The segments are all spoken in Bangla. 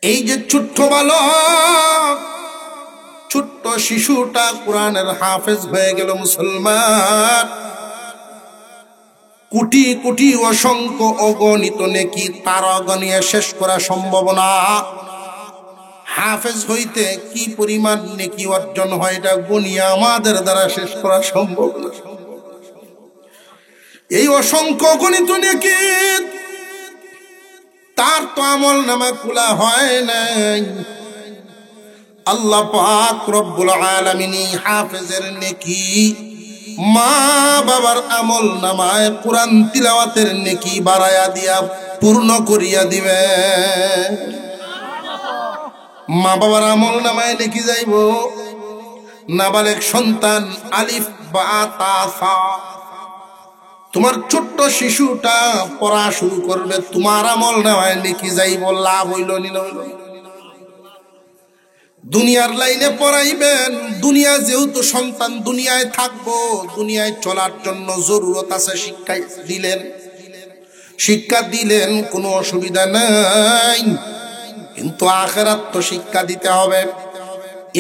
এই যে ছোট্ট বালক, ছোট্ট শিশুটা কোরআনের হাফেজ হয়ে গেল মুসলমান, কোটি কোটি অসংখ্য অগণিত নেকি তার অগণিয়ে শেষ করা সম্ভব না। হাফেজ হইতে কি পরিমাণ নেকি অর্জন হয় এটা গুনিয়া আমাদের দ্বারা শেষ করা সম্ভব না। এই অসংখ্য গণিত নেকি তার তো আমল নামা খোলা হয় নাই। আল্লাহ পাক রব্বুল আলামিন হাফেজের নেকি মা বাবার আমল নামায় কোরআন তিলাওয়াতের নেকি বাড়ায়া দিয়া পূর্ণ করিয়া দিবে। মা বাবার আমল নামায় নেকি যাইব। নাবালেগ সন্তান আলিফ বা তা সা, তোমার ছোট্ট শিশুটা পড়া শুরু করবে, তোমার আমল নামায় নেকি যাইব। লাভ হইল নিল হইল। দুনিয়ার লাইনে পড়াইবেন, দুনিয়া যেহেতু সন্তান দুনিয়ায় থাকবো, দুনিয়ায় চলার জন্য জরুরত আছে, শিক্ষা দিলেন কোনো অসুবিধা নাই, কিন্তু আখিরাত তো শিক্ষা দিতে হবে।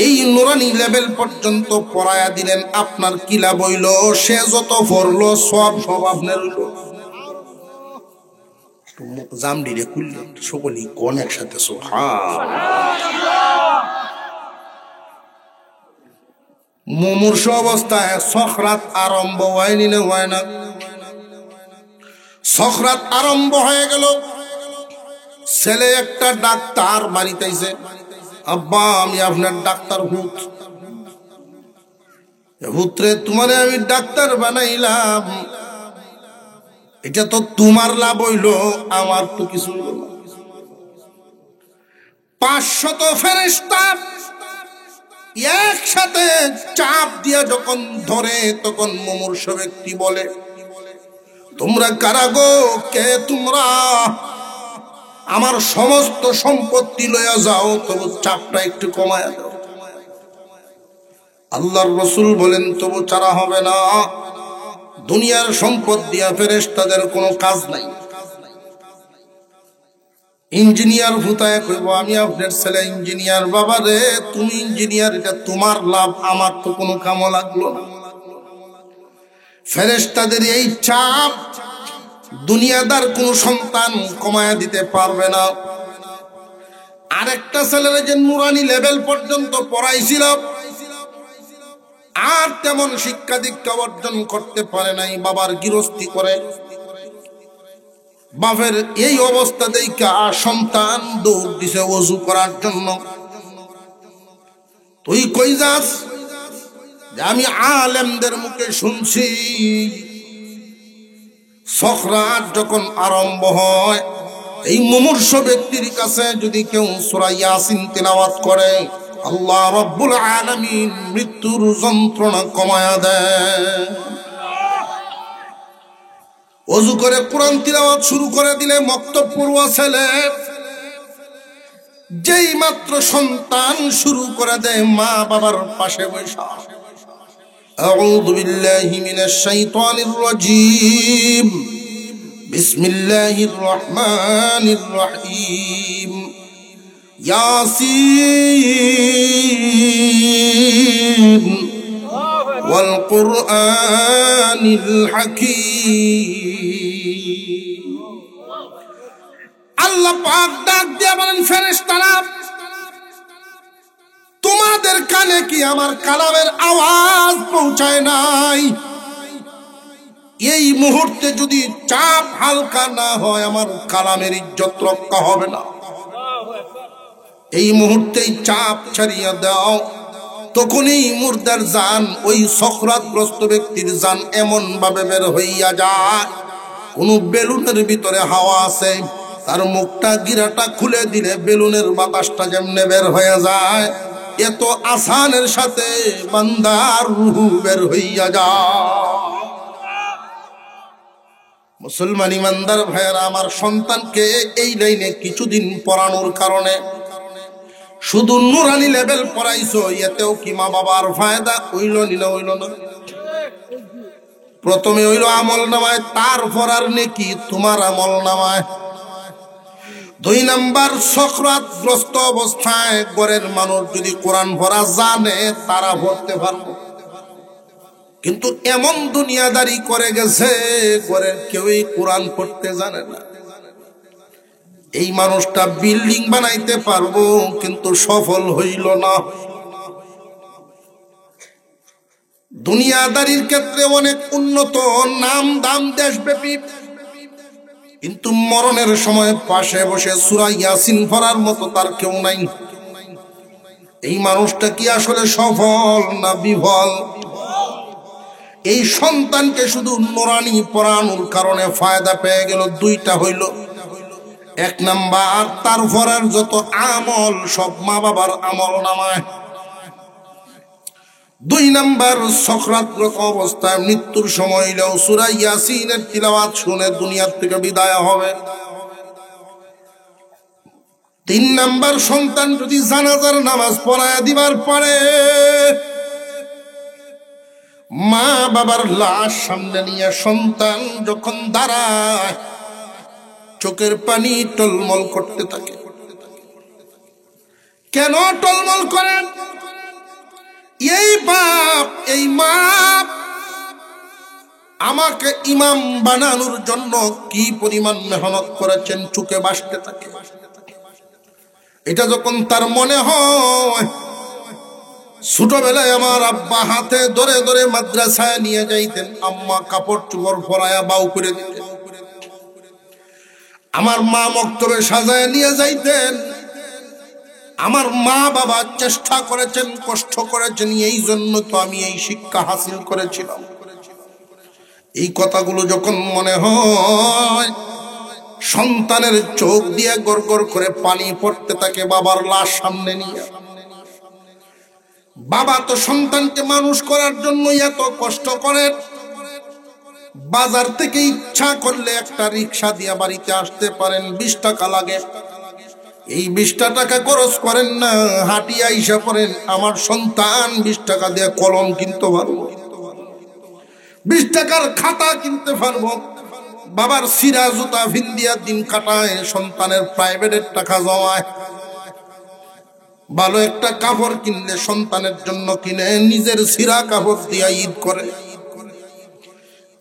এই নুরানি লেভেল পর্যন্ত পড়ায়া দিলেন, আপনার কি লাভ হইল? সে যত পড়লো সব আপনার হইল। জামডিরে খুললেন সকলেই কোন একসাথে মুমূর্ষ অবস্থায় সখরাত আরম্ভ হয়নি না হয় না? সখরাত আরম্ভ হয়ে গেল। ছেলে একটা ডাক্তার বাড়িতে আইছে, আব্বা আমি আপনার ডাক্তার হুতরে তোমারে আমি ডাক্তার বানাইলাম, এটা তো তোমার লাভ হইল, আমার তো কিছু হইল না। 500 ফেরেশতা একসাথে চাপ দিয়া যখন ধরে, তখন মুমূর্ষ ব্যক্তি বলে, তোমরা কারা গো? কে তোমরা? আমার সমস্ত সম্পত্তি লইয়া যাও, তবু চাপটা একটু কমায়া দাও। আল্লাহর রাসূল বলেন, তবু ছাড়া হবে না। দুনিয়ার সম্পদ দিয়া ফেরেশতাদের কোনো কাজ নাই। ইঞ্জিনিয়ার ভূতায় কইব, আমি আপনার ছেলে ইঞ্জিনিয়ার। বাবা রে, তুমি ইঞ্জিনিয়ার, এটা তোমার লাভ, আমার তো কোনো কামও লাগলো না। ফেরেশতাদের এই চাপ দুনিয়াদার কোন সন্তান কমায়া দিতে পারবে না। আরেকটা ছেলের যে নুরানি লেভেল পর্যন্ত পড়াইছিল, আর তেমন শিক্ষা দীক্ষা অর্জন করতে পারে নাই, বাবার গৃহস্থী করে। বাপের এই অবস্থা দেখা সন্তান দৌড় দিছে ওযু করার জন্য। তুই কই যাস? আমি আলেমদের মুখে শুনছি, সখরাত যখন আরম্ভ হয়, এই মুমূর্ষ ব্যক্তির কাছে যদি কেউ সূরা ইয়াসিন তিলাওয়াত করে, আল্লাহ রাব্বুল আলামিন মৃত্যুর যন্ত্রণা কমায়া দেয়। ওযু করে কোরআন তিলাওয়াত শুরু করে দিলে মক্তব পড়ুয়া ছেলে যেই মাত্র সন্তান শুরু করে দেয়, মা বাবার পাশে বসা, আউযু বিল্লাহি মিনাশ শাইতানির রাজীম, বিসমিল্লাহির রহমানির রহিম, ইয়াসিন ওয়াল কুরআনিল হাকীম। আল্লাহ পাক ডাক দিয়ে বলেন, ফেরেশতারা, তোমাদের কানে কি আমার কালামের আওয়াজ পৌঁছায় নাই? এই মুহূর্তে যদি চাপ হালকা না হয়, আমার কালামের ইজ্জত রক্ষা হবে না। এই মুহূর্তেই চাপ ছাড়িয়ে দাও। তখনই মুর্দার জান, ওই সখরাতগ্রস্ত ব্যক্তির জান এমন ভাবে বের হইয়া যায়, কোন বেলুনের ভিতরে হাওয়া আছে, তার মুখটা গিরাটা খুলে দিলে বেলুনের বাতাসটা যেমনে বের হয়ে যায়, এত আসানের সাথে বান্দার রূহ বের হইয়া যায়। মুসলমান ইমানদার ভাইয়েরা, আমার সন্তানকে এই লাইনে কিছুদিন পড়ানোর কারণে শুধু নুরানি লেভেল পড়াইছো, এতেও কি মা বাবার ফায়দা হইল না? হইল না। প্রথমে হইল আমল নামায়, তারপর আর নেকি তোমার আমল নামায়। দুই নাম্বার, সকরাতগ্রস্ত অবস্থায় ঘরের মানুষ যদি কোরআন পড়া জানে তারা পড়তে পারবে, কিন্তু এমন দুনিয়াদারি করে গেছে ঘরের কেউই কোরআন পড়তে জানে না। এই মানুষটা বিল্ডিং বানাইতে পারবো কিন্তু সফল হইল না। দুনিয়াদারির ক্ষেত্রে অনেক উন্নত, নাম দাম দেশব্যাপী, কিন্তু মরণের সময় পাশে বসে সূরা ইয়াসিন পড়ার মতো তার কেউ নাই। এই মানুষটা কি আসলে সফল না বিফল? এই সন্তানকে শুধু নুরানি পড়ানোর কারণে ফায়দা পেয়ে গেল দুইটা হইল, এক নাম্বার তার পরের যত আমল সব মা বাবার আমল নামায়, দুই নাম্বার সকরাতগ্রস্ত অবস্থায় মৃত্যুর সময় হইলেও সূরা ইয়াসিনের তিলাওয়াত শুনে দুনিয়ার থেকে বিদায় হবে। তিন নাম্বার, সন্তান যদি জানাজার নামাজ পড়ায় দিবার পারে, মা বাবার লাশ সামনে নিয়ে সন্তান যখন দাঁড়ায় চোখের পানি টলমল করতে থাকে। কেন টলমল করেন? এই বাপ এই মা আমাকে ইমাম বানানোর জন্য কি পরিমাণ মেহনত করেছেন, চোখে ভাসতে থাকে। এটা যখন তার মনে হয়, ছোটবেলায় আমার আব্বা হাতে ধরে ধরে মাদ্রাসায় নিয়ে যাইতেন, আম্মা কাপড় চোপড় পরায়া বাউ করে দিতেন, আমার মা মক্তবে সাজায় নিয়ে যাইতেন, আমার মা বাবা চেষ্টা করেছেন, কষ্ট করেছেন, এই জন্য তো আমি এই শিক্ষা হাসিল করেছিলাম। এই কথাগুলো যখন মনে হয়, সন্তানের চোখ দিয়ে গড় গড় করে পানি পড়তে থাকে বাবার লাশ সামনে নিয়ে। বাবা তো সন্তানকে মানুষ করার জন্য এত কষ্ট করেন, বাজার থেকে ইচ্ছা করলে একটা রিক্সা দিয়ে বাড়িতে আসতে পারেন, 20 টাকা লাগে, এই 20 টাকা খরচ করেন না, হাঁটিয়ে আইসা পড়েন, আমার সন্তান 20 টাকা দিয়ে কলম কিনতে পারবো, 20 টাকার খাতা কিনতে পারবো। বাবার সিরা জুতা ভিন্দিয়া দিন কাটায়, সন্তানের প্রাইভেটের টাকা জমায়, ভালো একটা কাপড় কিনলে সন্তানের জন্য কিনে, নিজের সিরা কাপড় দিয়া ঈদ করে।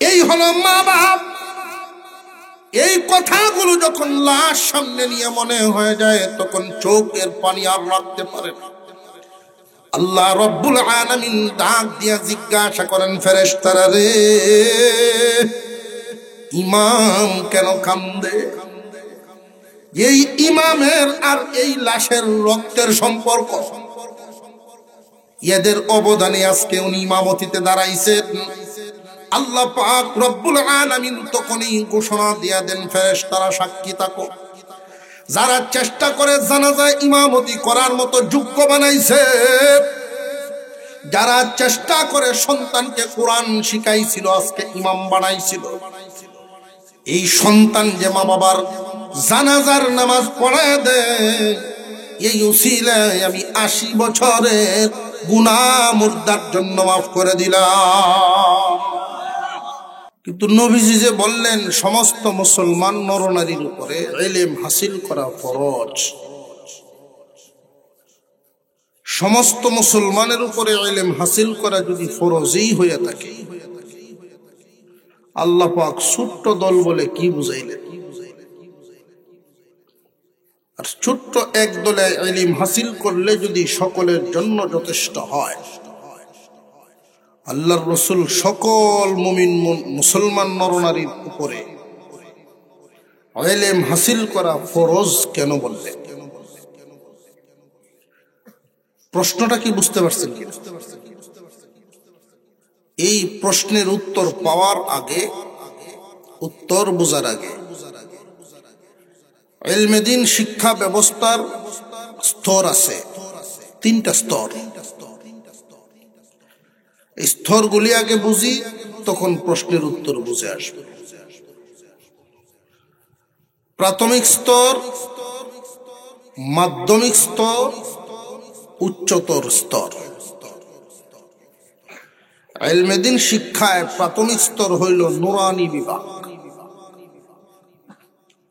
এই হলো মা বাপ। এই কথাগুলো যখন লাশ সামনে নিয়ে মনে হয়ে যায়, তখন চোখের পানি আর রাখতে পারে না। আল্লাহ রব্বুল আলামিন ডাক দিয়া জিজ্ঞাসা করেন, ফেরেশতারা রে, ইমাম কেন কান্দে? এই ইমামের আর এই লাশের রক্তের সম্পর্ক, এদের অবদানে আজকে উনি ইমামতিতে দাঁড়াইছেন। আল্লাহ পাক রব্বুল আলামিন তখনই ঘোষণা দিয়া দেন, ফেরেশতারা সাক্ষী থাকো, যারা চেষ্টা করে জানাজায় ইমামতি করার মতো যোগ্য বানাইছে, যারা চেষ্টা করে সন্তানকে কোরআন শিখাইছিল, আজকে ইমাম বানাইছিল, এই সন্তান যে মা বাবার জানাজার নামাজ পড়ায় দেয়, এই উসিলায় আমি 80 বছরের গুনাহ মুর্দার জন্য মাফ করে দিলাম। কিন্তু নবীজি যে বললেন সমস্ত মুসলমান নরনারীর উপরে ইলম হাসিল করা ফরজ, সমস্ত মুসলমানের উপরে ইলম হাসিল করা যদি ফরজই হয়ে থাকে, আল্লাহ পাক ছোট্ট দল বলে কি বুঝাইলেন? আর ছোট্ট এক দলে ইলম হাসিল করলে যদি সকলের জন্য যথেষ্ট হয়, আল্লাহর রাসূল সকল মুমিন মুসলমান নরনারীর উপরে ইলম হাসিল করা ফরজ কেন বললেন? প্রশ্নটা কি বুঝতে পারছেন কি? এই প্রশ্নের উত্তর পাওয়ার আগে, উত্তর বোঝার আগে, ইলমে দ্বীন শিক্ষা ব্যবস্থার স্তর আছে, 3টা স্তর। এই স্তরগুলি আগে বুঝি, তখন প্রশ্নের উত্তর বুঝে আসবে। প্রাথমিক স্তর, মাধ্যমিক স্তর, উচ্চতর স্তর। ইলমে দ্বীন শিক্ষায় প্রাথমিক স্তর হইল নুরানি বিভাগ,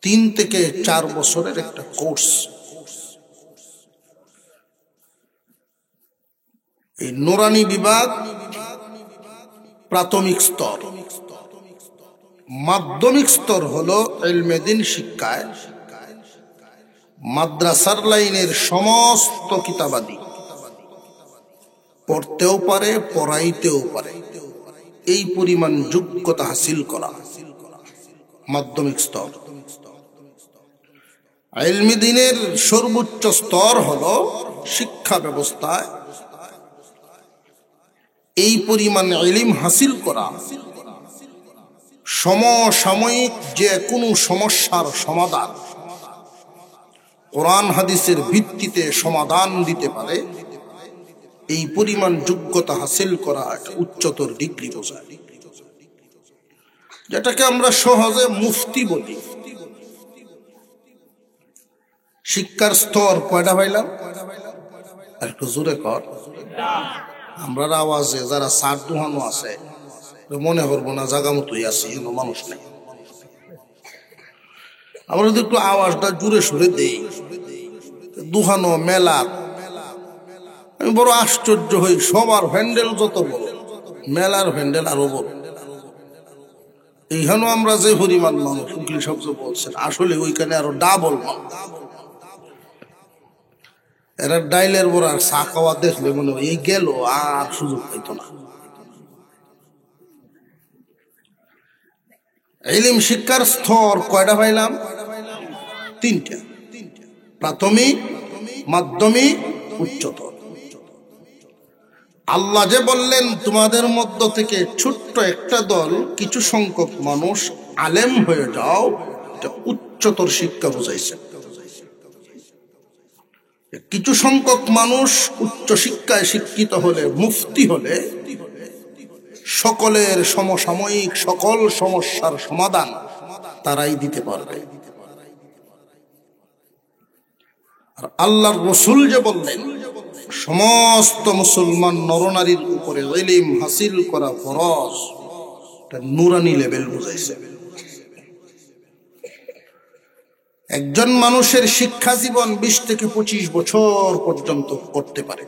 3 থেকে 4 বছরের একটা কোর্স। এই নুরানি বিভাগ প্রাথমিক স্তর। মাধ্যমিক স্তর হলো ইলমে দ্বীন শিক্ষায় মাদ্রাসার লাইনের সমস্ত কিতাবাদি পড়তেও পারে, পড়াইতেও পারে, এই পরিমাণ যোগ্যতা হাসিল করা মাধ্যমিক স্তর। ইলমে দ্বীনের সর্বোচ্চ স্তর হলো শিক্ষা ব্যবস্থায় এই পরিমাণ ইলম হাসিল করা, সমসাময়িক যে কোনো সমস্যার সমাধান কোরআন হাদিসের ভিত্তিতে সমাধান দিতে পারে, এই পরিমাণ যোগ্যতা হাসিল করা একটা উচ্চতর ডিগ্রি বোঝায়, যেটাকে আমরা সহজে মুফতি বলি। শিক্ষার স্তর কয়টা পাইলাম? আর একটু জোরে কর। আমরা আওয়াজে যারা সার দুহানো আছে মনে করবো না জাগা মতোই আছে, এমন মানুষ নেই। আমরা যদি একটু আওয়াজটা জুড়ে সুরে দেই, দুহানো মেলা, আমি বড় আশ্চর্য হই। সবার হ্যান্ডেল যত বড়, মেলার হ্যান্ডেল আরো বড়। এইখানেও আমরা যে পরিমাণ মানুষ, উকিল সবচেয়ে বলছেন, আসলে ওইখানে আরো ডাবল মানুষ। এরা ডাইলের বড় আর চা খাওয়া দেখলে মনে হয় এই গেল, আর সুযোগ পাইতো না। ইলম শিক্ষার স্তর কয়টা পাইলাম? 3টা। প্রাথমিক, মাধ্যমিক, উচ্চতর। আল্লাহ যে বললেন তোমাদের মধ্য থেকে ছোট্ট একটা দল, কিছু সংখ্যক মানুষ আলেম হয়ে যাও, এটা উচ্চতর শিক্ষা বোঝাইছে। কিছু সংখ্যক মানুষ উচ্চ শিক্ষায় শিক্ষিত হলে, মুফতি হলে, সকলের সমসাময়িক সকল সমস্যার সমাধান তারাই দিতে পারবে। আর আল্লাহর রাসূল যে বললেন সমস্ত মুসলমান নরনারীর উপরে ইলম হাসিল করা ফরজ, এটা নুরানি লেভেল বুঝাইছে। একজন মানুষের শিক্ষা জীবন 20 থেকে 25 বছর পর্যন্ত করতে পারে।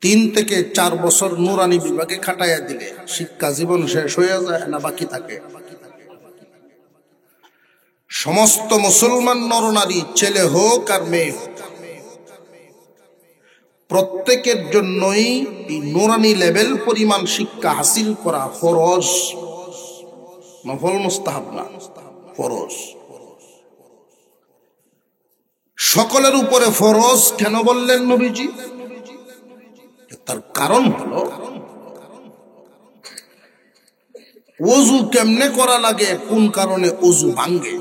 3 থেকে 4 বছর নুরানি বিভাগে খাটাইয়া দিলে শিক্ষা জীবন শেষ হয়ে যায় না বাকি থাকে? সমস্ত মুসলমান নরনারী, ছেলে হোক আর মেয়ে হোক, প্রত্যেকের জন্যই এই নুরানি লেভেল পরিমাণ শিক্ষা হাসিল করা ফরজ, নফল মুস্তাহাব না, ফরজ। সকলের উপরে ফরজ কেন বললেন নবীজি? তার কারণ হলো ওযু কেমনে করা লাগে, কোন কারণে ওযু ভাঙে,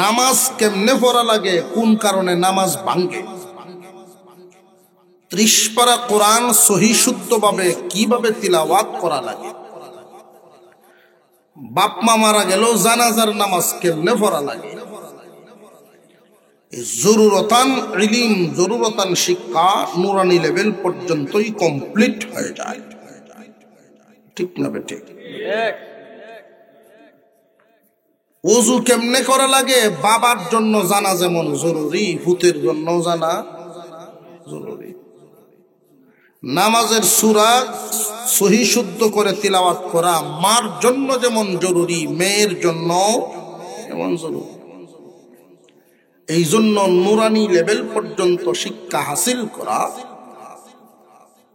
নামাজ কেমনে পড়া লাগে, কোন কারণে নামাজ ভাঙে, 30 পারা কোরআন সহি শুদ্ধভাবে কিভাবে তিলাওয়াত করা লাগে, বাপ মা মারা গেল জানাজার নামাজ কেমনে পড়া লাগে, জরুরতান ইলম, জরুরতান শিক্ষা নুরানি লেভেল পর্যন্তই কমপ্লিট হয়ে যায়। ঠিক না বেঠিক? ওযু কেমনে করা লাগে, বাবার জন্য জানা যেমন জরুরি, ভূতের জন্য জানা জরুরি। নামাজের সূরা সহি শুদ্ধ করে তিলাওয়াত করা মার জন্য যেমন জরুরি, মেয়ের জন্য যেমন জরুরি। এই জন্য নুরানি লেভেল পর্যন্ত শিক্ষা হাসিল করা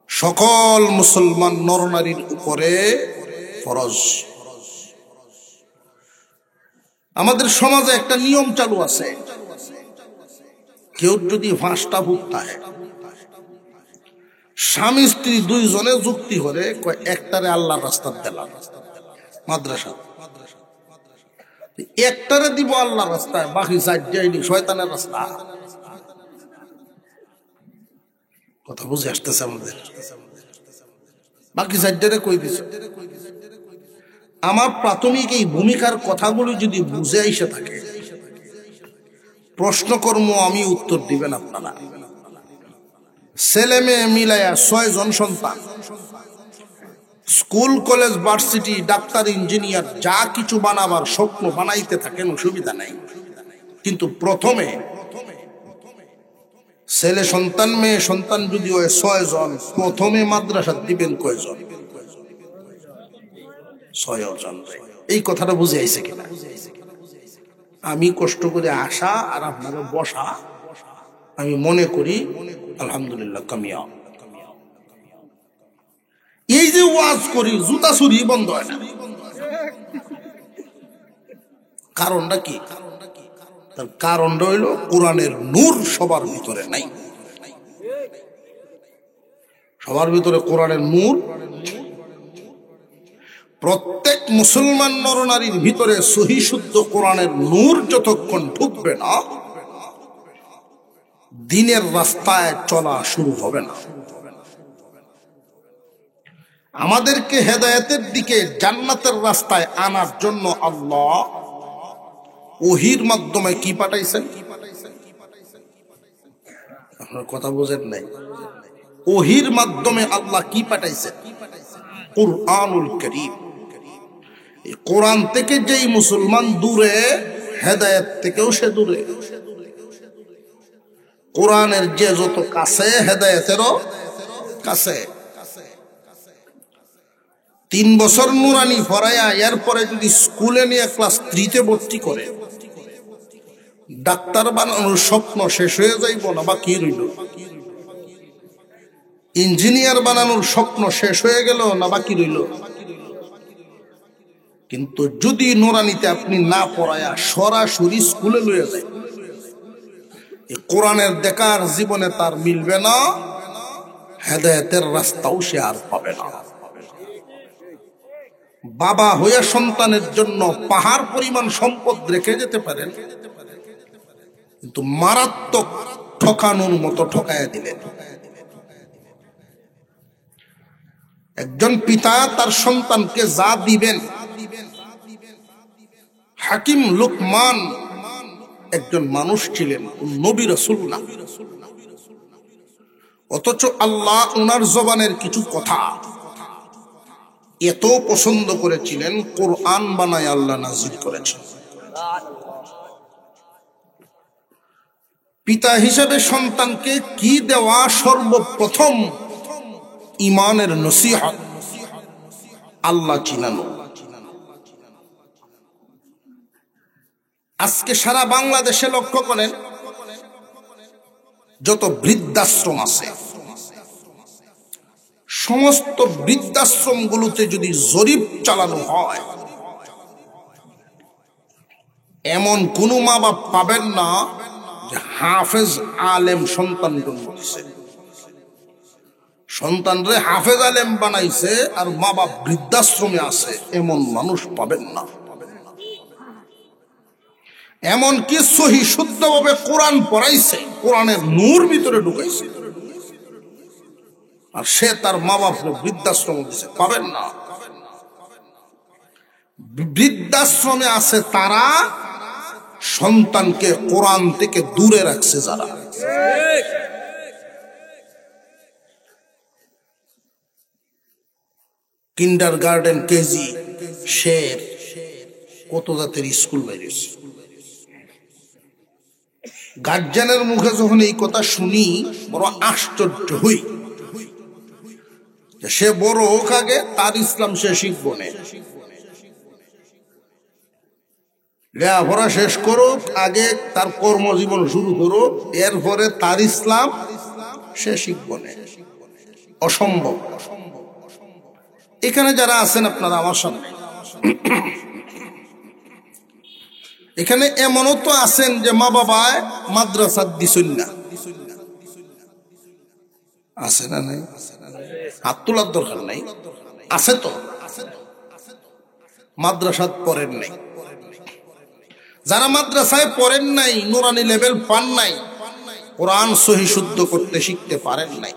সকল মুসলমান নরনারীর উপরে ফরজ। আমাদের সমাজে একটা নিয়ম চালু আছে, কেউ যদি 5টা ভূত থাকে, স্বামী স্ত্রী 2 জনে যুক্তি করে একটারে আল্লাহর রাস্তা দিলাম মাদ্রাসা, একটারে দিব আল্লাহর রাস্তায়, বাকি 4 শয়তানের রাস্তা। কথা বুঝে আসতেছে আমাদের? বাকি 4 কই দিছে? আমার প্রাথমিক এই ভূমিকার কথাগুলো যদি বুঝে আইসে থাকে, প্রশ্ন কর্ম আমি উত্তর দিবেন আপনারা। ছেলে মেয়ে মিলাইয়া 6 জন সন্তান, school college varsity doctor engineer যা কিছু বানাবার স্বপ্ন বানাইতে থাকেন, অসুবিধা নাই, কিন্তু প্রথমে ছেলে সন্তান মেয়ে সন্তান যদি হয় 6 জন, প্রথমে মাদ্রাসা দিবেন কয়জন? 6 জন। এই কথাটা বুঝে আইছে কিনা? আমি কষ্ট করে আসা আর আপনারা বসা, আমি মনে করি আলহামদুলিল্লাহ কামিয়াব। এই যে ওয়াজ করি, জুতা চুরি বন্ধ হয় না। কারণটা কি? তার কারণটা হইল কোরআনের নূর সবার ভিতরে নাই। সবার ভিতরে কোরআনের নূর, প্রত্যেক মুসলমান নরনারীর ভিতরে সহি শুদ্ধ কোরআনের নূর যতক্ষণ ঢুকবে না, দিনের রাস্তায় চলা শুরু হবে না। আমাদেরকে হেদায়েতের দিকে, জান্নাতের রাস্তায় আনার জন্য আল্লাহ ওহীর মাধ্যমে কি পাঠাইছেন? আপনার কথা বুঝেন নাই? ওহীর মাধ্যমে আল্লাহ কি পাঠাইছেন? কুরআনুল কারীম। এই কোরআন থেকে যেই মুসলমান দূরে, হেদায়েত থেকেও সে দূরে। কোরআনের যে যত কাছে, হেদায়েতেরও কাছে। 3 বছর নুরানি পড়ায়া এরপরে যদি স্কুলে নিয়ে ক্লাস 3-তে ভর্তি করে, ডাক্তার বানানোর স্বপ্ন শেষ হয়ে যাইব না বাকি রইল? ইঞ্জিনিয়ার বানানোর স্বপ্ন শেষ হয়ে গেল না বাকি রইল? কিন্তু যদি নুরানিতে আপনি না পড়ায়া সরাসরি স্কুলে লইয়া যায়, এই কোরআনের দেখার জীবনে তার মিলবে না, হেদায়েতের রাস্তাও সে আর পাবে না। বাবা হইয়া সন্তানের জন্য পাহাড় পরিমাণ সম্পদ রেখে যেতে পারেন, কিন্তু মারাত্মক ঠকানোর মতো ঠকাইয়া দিলেন। একজন পিতা তার সন্তানকে যা দিবেন, হাকিম লুকমান একজন মানুষ ছিলেন, নবী রাসূল না, অথচ আল্লাহ ওনার জবানের কিছু কথা এত পছন্দ করেছিলেন, কোরআন বানায় আল্লাহ নাজিল করেছেন। পিতা হিসেবে সন্তানকে কি দেওয়া? সর্বপ্রথম ঈমানের নসিহত, আল্লাহ চিনানো। আজকে সারা বাংলাদেশে লক্ষ্য করেন, যত বৃদ্ধাশ্রম আছে, সমস্ত বৃদ্ধাশ্রমগুলোতে যদি জরিপ চালানো হয়, এমন কোন মা বাপ পাবেন না যে হাফেজ আলেম সন্তান জন্ম দিছে, সন্তানরে হাফেজ আলেম বানাইছে আর মা বাপ বৃদ্ধাশ্রমে আছে, এমন মানুষ পাবেন না। এমন কি সহি শুদ্ধভাবে কোরআন পড়াইছে, কোরআনের নূর ভিতরে ঢুকাইছে, আর সে তার মা বাপকে বৃদ্ধাশ্রম দিছে, পাবেন না। বৃদ্ধাশ্রমে আছে তারা সন্তানকে কোরআন থেকে দূরে রাখছে, যারা কিন্ডার গার্ডেন, কেজি, শের, কত জাতের স্কুল বেরিয়েছে। গার্জিয়ানের মুখে যখন এই কথা শুনি, বড় আশ্চর্য হই। সে বড় হোক আগে, তার ইসলাম সে শিখবো না, লেখাপড়া শেষ করুক আগে, তার কর্মজীবন শুরু করুক, এরপরে তার ইসলাম সে শিখবো না। অসম্ভব। এখানে যারা আছেন আপনারা আমার সামনে, এখানে এমনও তো আছেন যে মা বাবায় মাদ্রাসা দিছেন না, আছে না? নাই? হাত তোলার দরকার নাই, আছে তো। মাদ্রাসাত পড়েন নাই, যারা মাদ্রাসায় পড়েন নাই, নুরানি লেভেল পান নাই, কোরআন সহি শুদ্ধ করতে শিখতে পারেন নাই।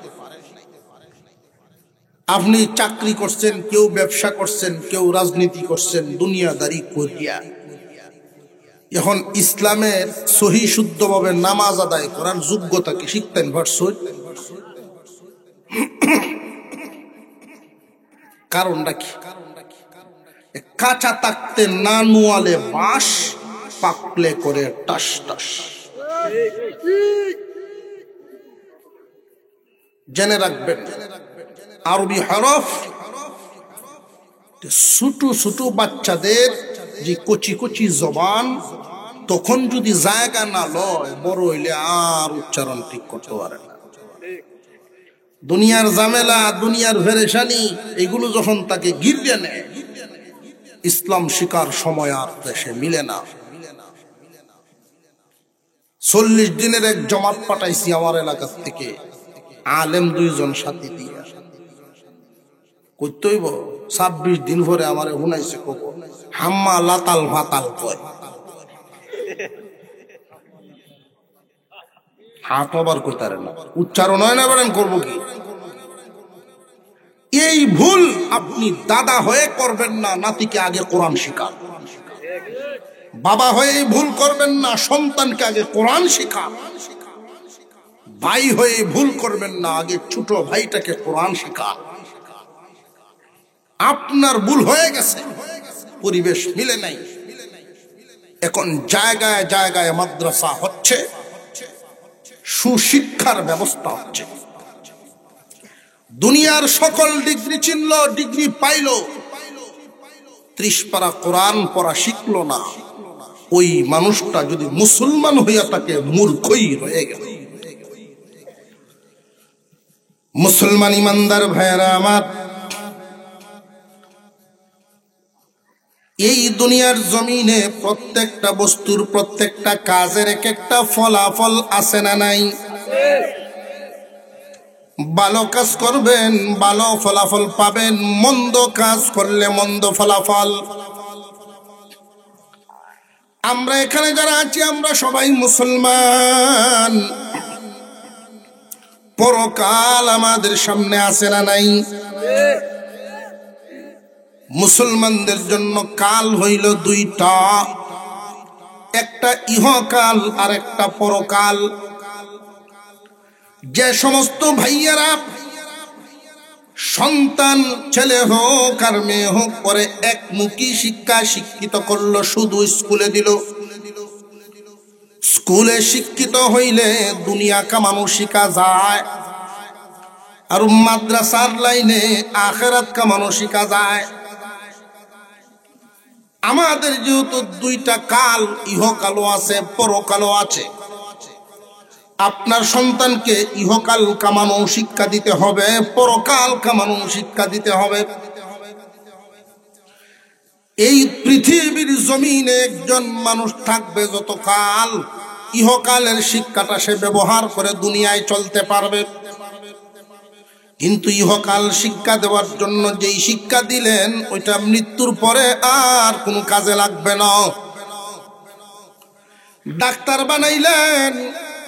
আপনি চাকরি করছেন, কেউ ব্যবসা করছেন, কেউ রাজনীতি করছেন, দুনিয়াদারি করিয়া এখন ইসলামের সহি শুদ্ধভাবে নামাজ আদায় করার যোগ্যতা কি শিখতেন? ভার্সুই কারণটা কি? কাঁচা থাকতে না নোয়ালে বাঁশ, পাকলে করে টাস টাস। জেনে রাখবেন আরবি হরফ ছোট ছোট বাচ্চাদের যে কচি কচি জবান, তখন যদি জায়গা না লয়, বড় হইলে আর উচ্চারণ ঠিক করতে পারে না। দুনিয়ার ঝামেলা, দুনিয়ার পেরেশানি, এগুলো যখন তাকে ঘিরে নেয়, ইসলাম শিকার সময় আর দেশে মিলে না। 40 দিনের এক জমাত পাঠাইছি আমার এলাকা থেকে, আলেম 2 জন সাথী দিয়া কইতেইব। 26 দিন পরে আমারে শুনাইছে খবর, হাম্মা লাতাল ভাতাল কয়। হাত আবার কইতারে না, উচ্চারণ হয় না, বলেন করবো কি? এই ভুল আপনি দাদা হয়ে করবেন না, নাতিকে আগে কোরআন শিখান। বাবা হয়ে এই ভুল করবেন না, সন্তানকে আগে কোরআন শিখান। ভাই হয়ে ভুল করবেন না, আগে ছোট ভাইটাকে কোরআন শিখান। আপনার ভুল হয়ে গেছে, পরিবেশ মিলে নাই, এখন জায়গায় জায়গায় মাদ্রাসা হচ্ছে, সুশিক্ষার ব্যবস্থা হচ্ছে। দুনিয়ার সকল ডিগ্রি চিনল, ডিগ্রি পাইল, 30 পারা কোরআন পড়া শিখলো না, ওই মানুষটা যদি মুসলমান হইয়া তাকে মূর্খই রয়ে গেল। মুসলমান ইমানদার ভাইয়েরা আমার, এই দুনিয়ার জমিনে প্রত্যেকটা বস্তুর, প্রত্যেকটা কাজের এক একটা ফলাফল আছে না নাই? ভালো কাজ করবেন, ভালো ফলাফল পাবেন, মন্দ কাজ করলে মন্দ ফলাফল। আমরা এখানে যারা আছি, আমরা সবাই মুসলমান। পরকাল আমাদের সামনে আছে না নাই? মুসলমানদের জন্য কাল হইল 2টা, একটা ইহকাল আর একটা পরকাল। যে সমস্ত ভাইয়েরা সন্তান, ছেলে হোক আর মেয়ে হোক, পরে একমুখী শিক্ষা শিক্ষিত করলো, শুধু স্কুলে দিল, স্কুলে শিক্ষিত হইলে দুনিয়া কামানো শিখা যায়, আর মাদ্রাসার লাইনে আখিরাত কামানো শিখা যায়। আমাদের যেহেতু 2টা কাল, ইহকালও আছে পরকালও আছে, আপনার সন্তানকে ইহকাল কামানো শিক্ষা দিতে হবে, পরকাল কামানো শিক্ষা দিতে হবে। এই পৃথিবীর জমিনে একজন মানুষ থাকবে যতকাল, ইহকালের শিক্ষাটা সে ব্যবহার করে দুনিয়ায় চলতে পারবে। কিন্তু ইহকাল শিক্ষা দেওয়ার জন্য যেই শিক্ষা দিলেন, ওইটা মৃত্যুর পরে আর কোনো কাজে লাগবে না। ডাক্তার বানাইলেন,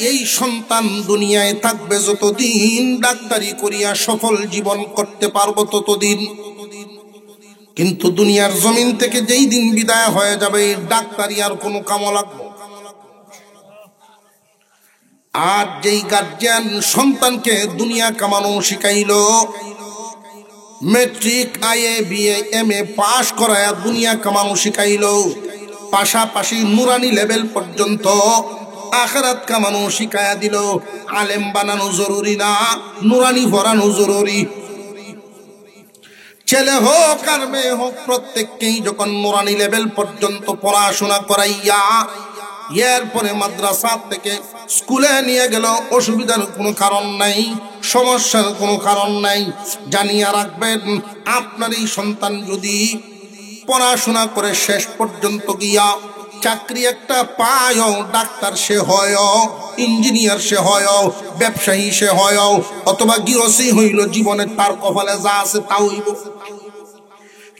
এই সন্তান দুনিয়ায় থাকবে যতদিন, ডাক্তারি করিয়া সফল জীবন করতে পারবো ততদিন। কিন্তু দুনিয়ার জমিন থেকে যেই দিন বিদায় হয়ে যাবে, এই ডাক্তারি আর কোনো কামে লাগবে। আর যেই গার্জিয়ান সন্তানকে দুনিয়া কামানো শিখাইলো, মেট্রিক, আইএ, বিএ, এমএ পাশ করায়া দুনিয়া কামানো শিখাইলো, পাশাপাশি নুরানি লেভেল পর্যন্ত আখিরাত কামানো শিখায়া দিল। আলেম বানানো জরুরি না, নুরানি পড়ানো জরুরি। ছেলে হোক আর মেয়ে হোক, প্রত্যেককেই যখন নুরানি লেভেল পর্যন্ত পড়াশোনা করাইয়া এরপরে মাদ্রাসা থেকে স্কুলে নিয়ে গেল, অসুবিধার কোনো কারণ নাই, সমস্যার কোনো কারণ নাই। জানিয়ে রাখবেন, আপনার এই সন্তান যদি পড়াশোনা করে শেষ পর্যন্ত গিয়া চাকরি একটা পায়, ডাক্তার সে হয়, ইঞ্জিনিয়ার সে হয়, ব্যবসায়ী সে হয়, অথবা গৃহস্থী হইল, জীবনে তার কপালে যা আছে তা হইব।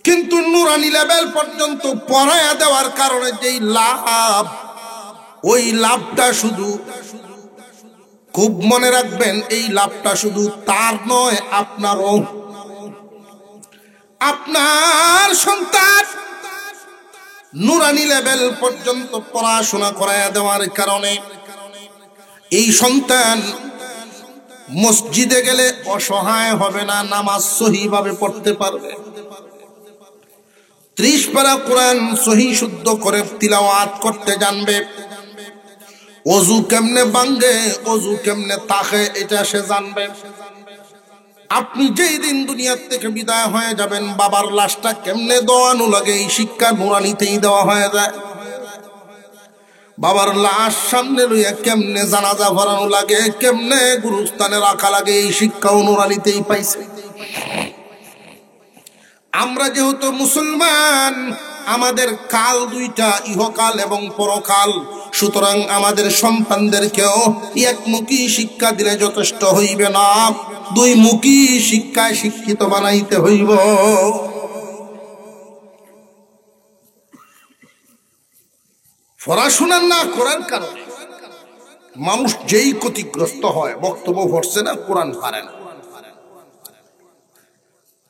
কিন্তু নুরানি লেভেল পর্যন্ত পড়ায়া দেওয়ার কারণে যেই লাভ, ওই লাভটা শুধু, খুব মনে রাখবেন, এই লাভটা শুধু তার নয়, আপনারও। আপনার সন্তান নুরানি লেভেল পর্যন্ত পড়াশোনা করায়া দেওয়ার কারণে এই সন্তান মসজিদে গেলে অসহায় হবে না, নামাজ সহিভাবে পড়তে পারবে। 30 পারা কোরআন সহি শুদ্ধ করে তিলাওয়াত করতে জানবে। ওযু কেমনে ভাঙে, ওযু কেমনে তাকে, এটা সে জানবে। আপনি যেই দিন দুনিয়ার থেকে বিদায় হয়ে যাবেন, বাবার লাশটা কেমনে দোয়ানো লাগে এই শিক্ষা নুরানিতেই দেওয়া হয়ে যায়। বাবার লাশ সামনে লইয়া কেমনে জানাজা ভরানো লাগে, কেমনে গুরুস্থানে রাখা লাগে, এই শিক্ষাও নুরানিতেই পাইছে। আমরা যেহেতু মুসলমান, আমাদের কাল দুইটা, ইহকাল এবং পরকাল, সুতরাং আমাদের সন্তানদেরকেও একমুখী শিক্ষা দিলে যথেষ্ট হইবে না, দুইমুখী শিক্ষায় শিক্ষিত বানাইতে হইব। পড়াশোনা না করার কারণে মানুষ যেই ক্ষতিগ্রস্ত হয়, বক্তব্য পড়ছে না, কোরআন পারে না।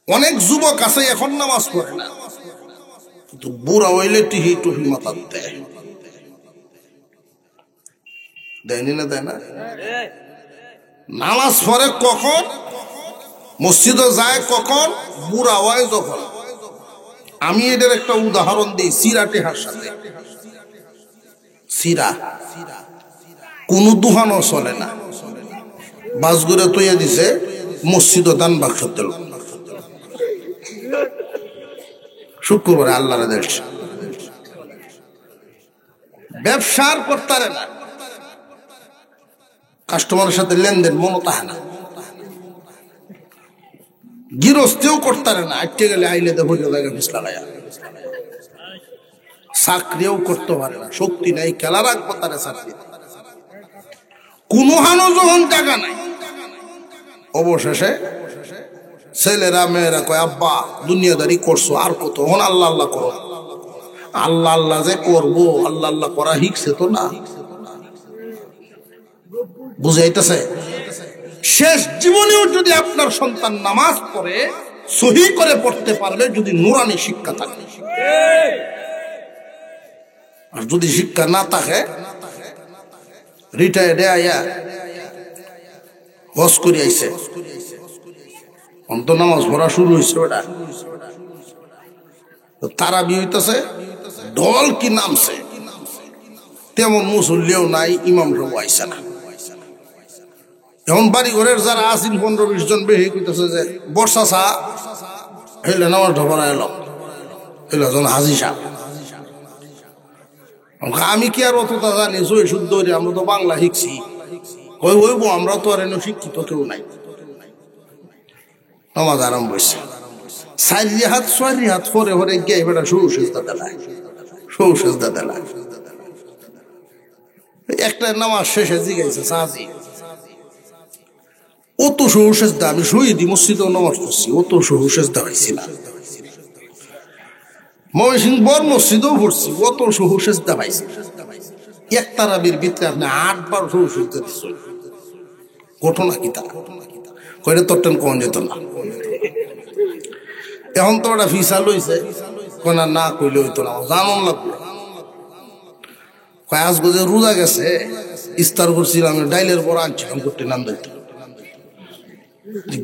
অনেক যুবক আছে এখন নামাজ পড়ে না, কিন্তু বুড়া হইলে টিহি টুহি মাথার দেয়নি না, দেয় না। নামাজ পড়ে কখন, মসজিদে যায় কখন, বুড়া হয় যখন। আমি এটার একটা উদাহরণ দিই সিরাটেহার সাথে। সিরা কোন দুহানো চলে না, বাসগুড়ে তৈয়া দিছে, মসজিদ দান বাক্স দিল। শুক্রবারে আল্লাহ দেশ ব্যবসার করতে না, কাস্টমারের সাথে লেনদেন মনে তাহে না, গৃহস্থেও করতে না, আটকে গেলে আইলে দেখো জায়গা মিস লাগাইয়া, চাকরিও করতে পারে না, শক্তি নাই, খেলা রাখবো তারা চাকরি, কোনো হানো যখন টাকা নাই। অবশেষে ছেলেরা মেয়েরা কয়, আব্বা দুনিয়াদারি করছো আর কত, হন আল্লাহ আল্লাহ করো। আল্লাহ আল্লাহ যে করবো, আল্লাহ আল্লাহ করা শিখছে তো না, বুঝাইতেছে। শেষ জীবনেও যদি আপনার সন্তান নামাজ পড়ে, সহি করে পড়তে পারবে যদি নুরানি শিক্ষা থাকে। আর যদি শিক্ষা না থাকে, রিটায়ার্ডে আইয়া হজ করে আইছে, অন্ত নামাজ পড়া শুরু হয়েছে, ওটা তারা হইতেছে, ঢল কি নামছে, তেমন মুসল্লিও নাই, ইমাম সব আইসা না। এখন বাড়ি ঘরের যারা আছেন 15-20 জন বেশি কইতেছে যে বর্ষা চা হইলে নামাজ ঢপরা এলো, হইলে জন হাজি সাহেব। আমি কি আর অতটা জানি, সই শুদ্ধ, আমরা তো বাংলা শিখছি, হইব, আমরা তো আর এনে শিক্ষিত কেউ নাই। নামাজ আরম্ভ হয়েছে, 4 হাত 6 হাত পরে পরে গিয়ে বেটা সৌসেজদা দেলায়, সৌসেজদা দেলায়। একটা নামাজ শেষে জিগাইছে সাজি, অত সৌসেজদা, আমি শহীদ মসজিদেও নামাজ পড়ছি, অত সৌসেজদা হয়েছি না। ময়মনসিংহ বড় মসজিদেও পড়ছি, অত সৌসেজদা পাইছি। এক তারাবির ভিতরে আপনি 8 বার সৌসেজদা দিচ্ছেন, ঘটনা কি তা কইলে তোরটেন কোন যেত না। এখন তো ওটা ফিসা লইছে, কোনা না কইলে হইতো না, জানন লাগলো। কয় আজ গজে রোজা গেছে, ইস্তার করছিলাম, ডাইলের বড় আনছিলাম, করতে নাম দিতে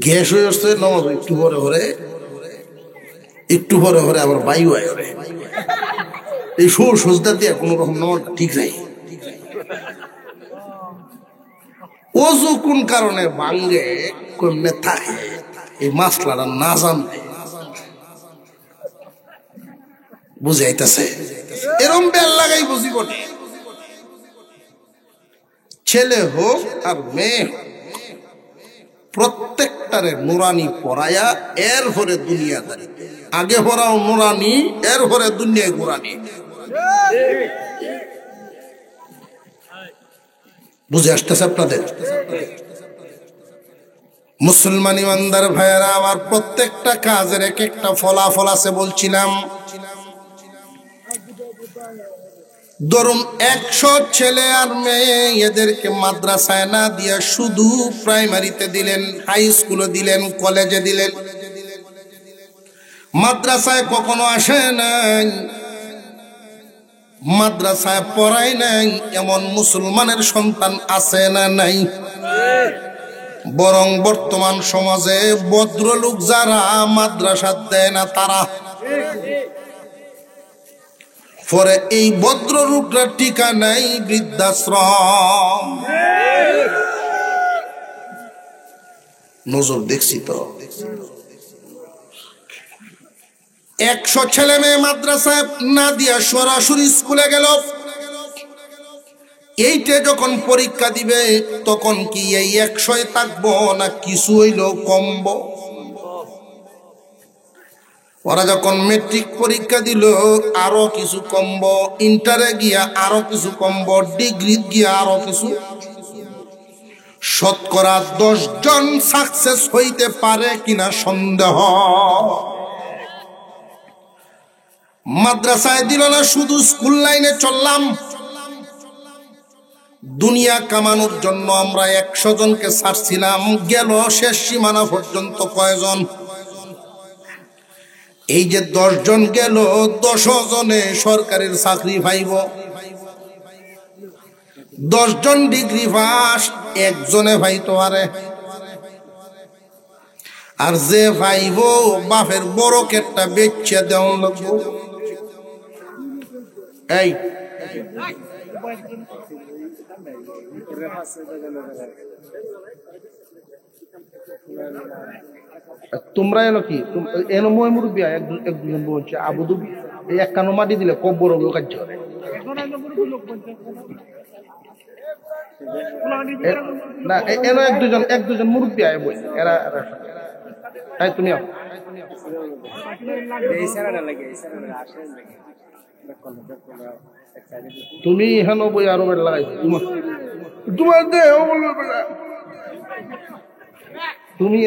গ্যাস হয়ে আসছে, নামাজ একটু পরে পরে, একটু পরে পরে আবার বায়ু আয়, এই সজদা দিয়ে কোন রকম নামাজটা ঠিক নাই। ওযু কোন কারণে ভাঙ্গে, কেমনে থাকে, এই মাসলাটা না জানলে বুঝাইতেছে। এরম বেল লাগাই বুঝি বটে, ছেলে হোক আর মেয়ে হোক, প্রত্যেকটারে নুরানি পড়ায়া এর পরে দুনিয়াদারি। আগে পড়াও নুরানি, এর পরে দুনিয়ায় গুরানি। বুঝে আসতেছে আপনাদের? মুসলমান ইমানদার ভাইয়েরা আমার, প্রত্যেকটা কাজের এক একটা ফলাফল আছে বলছিলাম। ধরুন 100 ছেলে আর মেয়ে, এদেরকে মাদ্রাসায় না দিয়ে শুধু প্রাইমারিতে দিলেন, হাই স্কুলে দিলেন, কলেজে দিলেন, মাদ্রাসায় কখনো আসে নাই, মাদ্রাসায় পড়ায় নাই, এমন মুসলমানের সন্তান আছে না নাই? বরং বর্তমান সমাজে ভদ্রলোক যারা মাদ্রাসা দেয় না, তারা পরে এই ভদ্রলোকরা ঠিকানাই বৃদ্ধাশ্রম। নজর দেখছি তো, 100 ছেলে মেয়ে মাদ্রাসায় না দিয়া সরাসরি স্কুলে গেল। এইটা যখন পরীক্ষা দিবে তখন কি এই 100 থাকবো না কিছু হইলো কমবো? ওরা যখন মেট্রিক পরীক্ষা দিল আরো কিছু কমবো, ইন্টারে গিয়া আরো কিছু কমবো, ডিগ্রি গিয়া আরো কিছু। শতকরা 10 জন সাকসেস হইতে পারে কিনা সন্দেহ। মাদ্রাসায় দিল না, শুধু স্কুল লাইনে চললাম। দুনিয়া কামানোর জন্য আমরা 100 জনকে ছাড়ছিলাম, গেল শেষ সীমানা পর্যন্ত কয়জন? এই যে 10 জন গেল, 10 জনে সরকারের চাকরি পাইব। 10 জন ডিগ্রি পাস, একজনে পাইতো আরে। আর যে পাইব বাপের বড় কেটটা বেচে দেওয়া লাগবো। এই তোমরা এলো কি এলো মই মুরব্বী একজন বলছে আবুদু এই 51 মাটি দিলে কব বড় কাজ না। এলো এক দুজন মুরব্বী আয় বই এরা তাই তুমি তুমি হেন বই আরো বেড় লাগাইছো তোমার দেহ তুমি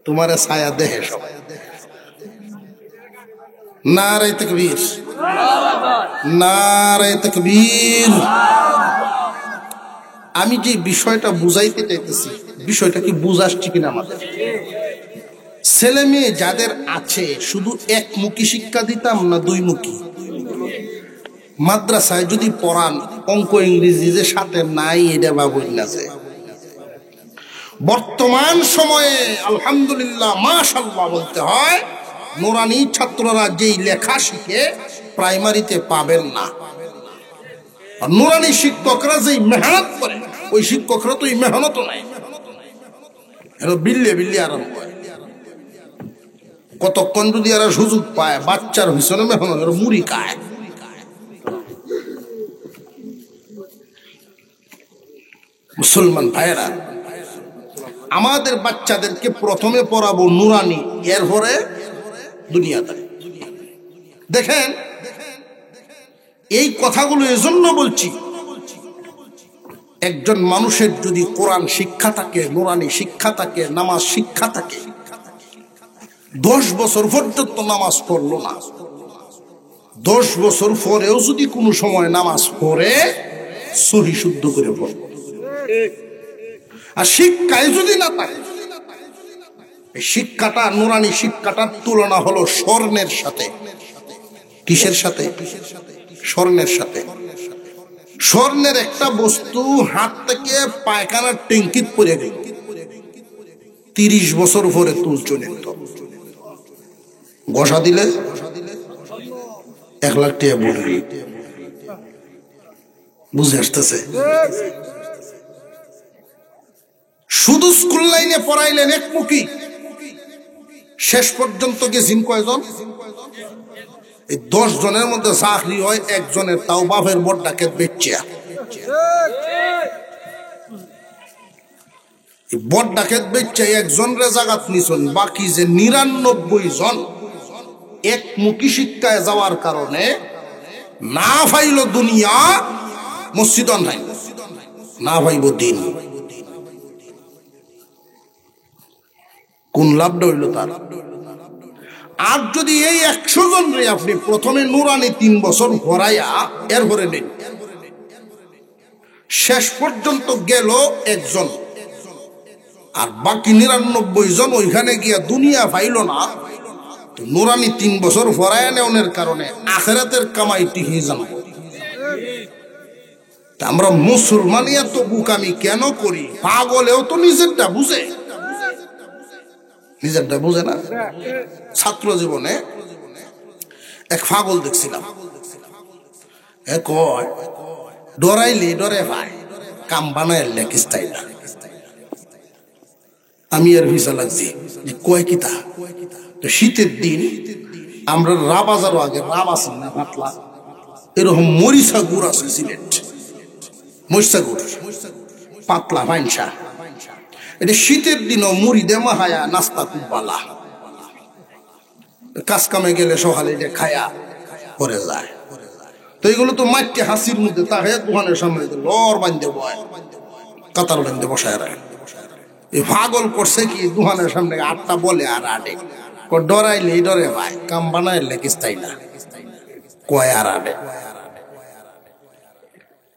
তোমার ছায়া দেহে সবাই। নারে তাকবীর, নারে তাকবীর। আমি যে বিষয়টা বুঝাইতে চাইতেছি, বিষয়টা কি বুঝাচ্ছি কিনা আমাদের? ছেলে মেয়ে যাদের আছে শুধু একমুখী শিক্ষা দিতাম না দুইমুখী? মাদ্রাসায় যদি পড়ান অঙ্ক ইংরেজি যে সাথে নাই এটা ভাবুন না। যে বর্তমান সময়ে আলহামদুলিল্লাহ মাশাআল্লাহ বলতে হয়, নুরানি ছাত্ররা যেই লেখা শিখে প্রাইমারিতে পাবেন না। আর নুরানি শিক্ষকরা যেই মেহনত করে ওই শিক্ষকরা তো এই মেহনত নাই, এরা বিল্লে বিল্লে আরম্ভ হয়। কতক্ষণ যদি এরা সুযোগ পায় বাচ্চার ভীষণ মেহনত, এরা মুড়ি খায়। মুসলমান ভাইয়েরা, আমাদের বাচ্চাদেরকে প্রথমে পড়াবো নুরানি, এরপরে দুনিয়াদারি। দেখেন এই কথাগুলো এজন্য বলছি, একজন মানুষের যদি কোরআন শিক্ষা থাকে, নুরানি শিক্ষা থাকে, নামাজ শিক্ষা থাকে, 10 বছর পর্যন্ত নামাজ পড়লো না, 10 বছর পরেও যদি কোনো সময় নামাজ পড়ে সহি শুদ্ধ করে পড়বে। আর শিক্ষায় যদি না থাকে, শিক্ষাটা নুরানি শিক্ষাটার তুলনা হলো স্বর্ণের সাথে। কিসের সাথে? স্বর্ণের সাথে। স্বর্ণের একটা বস্তু হাত থেকে পায়খানার ট্যাঙ্কিত পড়ে গেল, 30 বছর পরে তুল চলে যেত। ঘষা দিলে 1 লাখ টাকা বলবি। বুঝে আসতেছে? শুধু স্কুল লাইনে পড়াইলেন একমুখী, শেষ পর্যন্ত গেছেন কয়জন? এই 10 জনের মধ্যে চাকরি হয় একজনের, তাও বাপের বড় ডাকেত বেচিয়া। বড় ডাকেত বেচিয়া একজন রে জাগাত নিছেন, বাকি যে 99 জন একমুখী শিক্ষায় যাওয়ার কারণে না পাইল দুনিয়া, মসজিদ নাই, না পাইব দিন। কোন লাভটা হইল তার? আর যদি এই 100 জন রে আপনি প্রথমে নুরানি 3 বছর ভরাইয়া এরপরে নেন, শেষ পর্যন্ত গেল একজন, আর বাকি 99 জন ওইখানে গিয়া দুনিয়া পাইল না, তো নুরানি 3 বছর ভরাইয়া নেওয়ার কারণে আখিরাতের কামাই টিকে যান। আমরা মুসলমানিয়া তো বুকামি কেন করি? পাগলেও তো নিজেরটা বুঝে, নিজেরটা বুঝে না। ছাত্র জীবনে এক পাগল দেখছিলাম, এ কয় ডরাইলে ডরে ভাই, কাম বানায় লেখিস্তাই না। আমি আর ভিসা লাগছি যে কয় কিতা। তো শীতের দিন আমরা রা বাজারও আগে রাব আছে না পাতলা, এরকম মরিচা গুড় আছে সিলেট, মরিচা গুড় পাতলা ভাইনসা, এটা শীতের দিনও মুড়ি দে মাহায়া নাস্তা খুব বালা, কাজ কামে গেলে সকালে যে খায়া পরে যায়। তো এগুলো তো মাঠে হাসির মধ্যে তাহে দোকানের সামনে লর বান্ধে বয়, কাতার বান্ধে বসায় রাখে। এই পাগল করছে কি দোকানের সামনে আটটা বলে আর আটে, ডরাইলে ডরে ভাই, কাম বানাইলে কিস্তাই না, কয় আর আটে।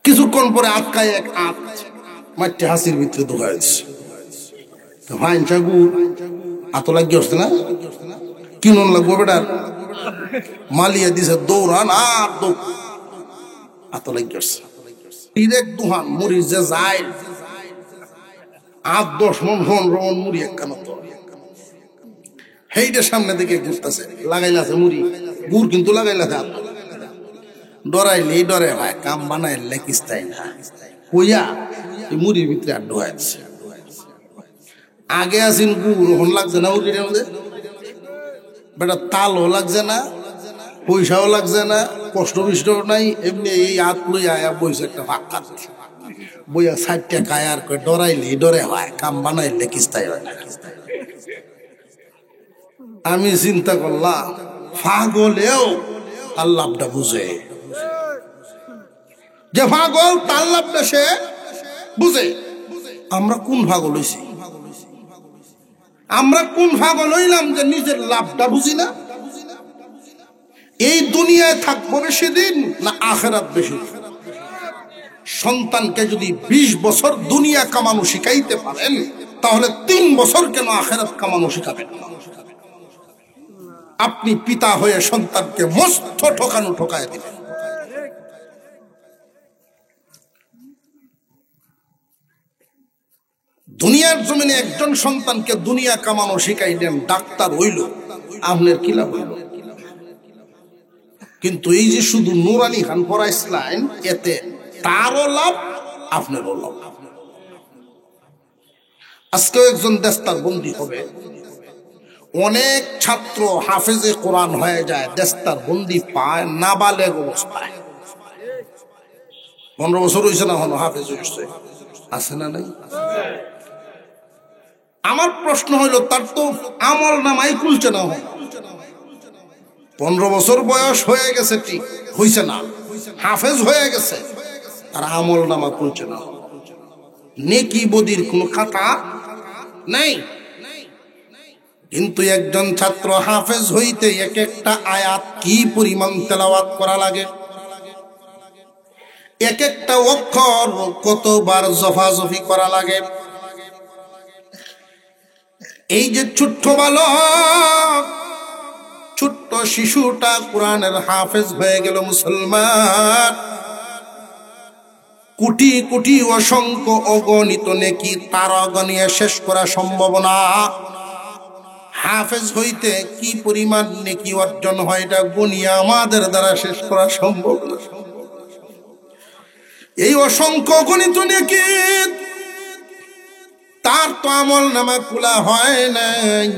কিছুক্ষণ পরে আটকায় এক আট মাঠে হাসির ভিতরে ঢুকা দিচ্ছে। ভাইনসা গুড় আত লাগিয়ে আসছে না, কিনুন লাগবো বেটার, মালিয়া দিছে দৌড়ান আর দৌড়, আত লাগিয়ে আসছে। ডিরেক্ট দুহান মুড়ি যে যায় 8-10 মন 15 মন মুড়ি একখানা, তো সেইটার সামনে দিকে ঘুরতেছে, লাগাইলাছে মুড়ি গুড় কিন্তু লাগাইলাছে, ডরাইলে ডরে ভাই, কাম বানাইলে কিস্তাই না, কইয়া এই মুড়ির ভিতরে আর ঢুকাইছে। আগে আসিন গুড়, ওখান লাগছে না মুড়ির মধ্যে বেটা, তালও লাগছে না, পয়সাও লাগছে না, কষ্ট বিষ্টও নাই, এমনি এই হাত লই আয়া বইছে একটা ফাঁকা বইয়া 60 টাকা আর কই ডরাইলে ডরে হয়, কাম বানাইলে কিস্তাই হয় না। আমি চিন্তা করলাম পাগলেও তার লাভটা বুঝে, যে পাগল তার লাভটা সে বুঝে। আমরা কোন পাগল হইছি? আমরা কোন পাগল হইলাম যে নিজের লাভটা বুঝি না? এই দুনিয়ায় থাকবো বেশি দিন না আখিরাত বেশি দিন? সন্তানকে যদি 20 বছর দুনিয়া কামানো শিখাইতে পারেন, তাহলে 3 বছর কেন আখিরাত কামানো শিখাবেন? আপনি পিতা হয়ে সন্তানকে মস্ত ঠকায় দিবেন। দুনিয়ার জমিনে একজন সন্তানকে দুনিয়া কামানো শিখাইলেন, ডাক্তার হইল, আপনার কি লাভ হইল? কিন্তু এই যে শুধু নুরানি খান পড়াইছিলেন, এতে তারও লাভ, আপনারও লাভ। আজকেও একজন দেশতার বন্দী হবে, অনেক ছাত্র হাফেজে কোরআন হয়ে যায়, দেশতার বন্দী পায় নাবালেগ অবস্থায়। 15 বছর হয়েছে না, হলো হাফেজ হয়েছে, আছে না নাই? আমার প্রশ্ন হইল, তার তো আমল নামাই খুলছে না, 15 বছর বয়স হয়ে গেছে, ঠিক হইছে না, হাফেজ হয়ে গেছে, আর আমল নামা খুলছে না, নেকি বদির কোন খাতা নাই। কিন্তু একজন ছাত্র হাফেজ হইতে এক একটা আয়াত কি পরিমাণ তেলাওয়াত করা লাগে, এক একটা অক্ষর কতবার জফাজফি করা লাগে। এই যে ছোট্ট বালক, ছোট্ট শিশুটা কোরআনের হাফেজ হয়ে গেল মুসলমান, কোটি কোটি অসংখ্য অগণিত নেকি তার অগণিয়ে শেষ করা সম্ভব না। হাফেজ হইতে কি পরিমাণ নেকি অর্জন হয়, এটা গণিয়ে আমাদের দ্বারা শেষ করা সম্ভব না। এই অসংখ্য গণিত নেকি তার তো আমল নামা খোলা হয় নাই।